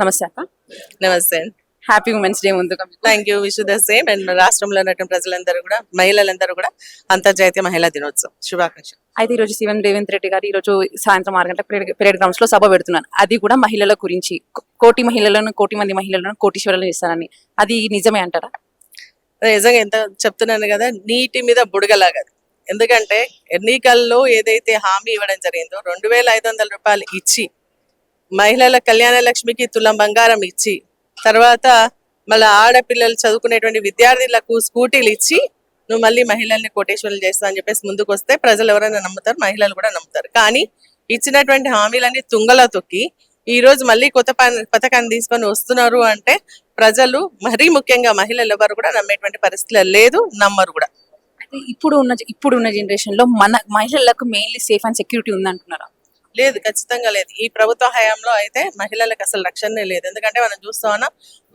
నమస్తే అక్క. నమస్తే. హ్యాపీ ఉమెన్స్ డే ముందుగా మీకు. Thank you. Wish the same. And రాష్ట్రంలో ఉన్నటువంటి ప్రజలందరూ కూడా, మహిళలందరూ కూడా అంతర్జాతీయ మహిళా దినోత్సవం శుభాకాంక్షలు. అయితే ఈ రోజు సీఎం రేవంత్ రెడ్డి గారు ఈ రోజు సాయంత్రం 6 గంటల పరేడ్ గ్రౌండ్స్ లో సభ పెడుతున్నారు. అది కూడా మహిళల గురించి, కోటి మంది మహిళలను కోటీశ్వరులను చేస్తారని. అది నిజమే అంటారా? నిజంగా ఎంత చెప్తున్నాను కదా, నీటి మీద బుడగలాగా. ఎందుకంటే ఎన్నికల్లో ఏదైతే హామీ ఇవ్వడం జరిగిందో 2,500 రూపాయలు ఇచ్చి, మహిళల కళ్యాణ లక్ష్మికి తులం బంగారం ఇచ్చి, తర్వాత మళ్ళీ ఆడపిల్లలు చదువుకునేటువంటి విద్యార్థులకు స్కూటీలు ఇచ్చి, నువ్వు మళ్ళీ మహిళల్ని కోటేశ్వరులు చేస్తా అని చెప్పేసి ముందుకు వస్తే ప్రజలు ఎవరైనా నమ్ముతారు, మహిళలు కూడా నమ్ముతారు. కానీ ఇచ్చినటువంటి హామీలన్నీ తుంగలో తొక్కి ఈ రోజు మళ్ళీ కొత్త పథకాన్ని తీసుకొని వస్తున్నారు అంటే ప్రజలు, మరీ ముఖ్యంగా మహిళలు ఎవరు కూడా నమ్మేటువంటి పరిస్థితులు లేదు, నమ్మరు కూడా. అయితే ఇప్పుడున్న జనరేషన్ లో మన మహిళలకు మెయిన్లీ సేఫ్ అండ్ సెక్యూరిటీ ఉందంటున్నారా? లేదు, ఖచ్చితంగా లేదు. ఈ ప్రభుత్వ హయాంలో అయితే మహిళలకు అసలు రక్షణనే లేదు. ఎందుకంటే మనం చూస్తా ఉన్నాం,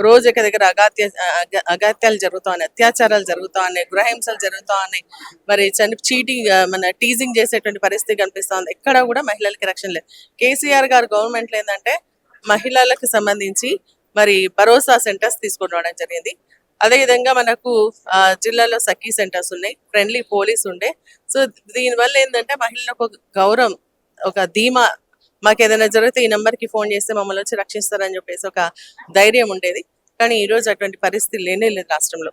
రోజు ఒక దగ్గర అగాత్యాలు జరుగుతా ఉన్నాయి, అత్యాచారాలు జరుగుతా ఉన్నాయి, గృహహింసలు జరుగుతా ఉన్నాయి, మరి చీటింగ్, మన టీజింగ్ చేసేటువంటి పరిస్థితి కనిపిస్తా ఉంది. ఎక్కడ కూడా మహిళలకి రక్షణ లేదు. కేసీఆర్ గారు గవర్నమెంట్ ఏంటంటే మహిళలకు సంబంధించి మరి భరోసా సెంటర్స్ తీసుకొని రావడం జరిగింది. అదేవిధంగా మనకు జిల్లాలో సఖీ సెంటర్స్ ఉన్నాయి, ఫ్రెండ్లీ పోలీస్ ఉండే. సో దీనివల్ల ఏంటంటే మహిళలకు ఒక గౌరవం, ఒక ధీమా, మాకు ఏదైనా జరిగితే ఈ నెంబర్కి ఫోన్ చేస్తే మమ్మల్ని వచ్చి రక్షిస్తారని చెప్పేసి ఒక ధైర్యం ఉండేది. కానీ ఈ రోజు అటువంటి పరిస్థితి లేనే లేదు రాష్ట్రంలో.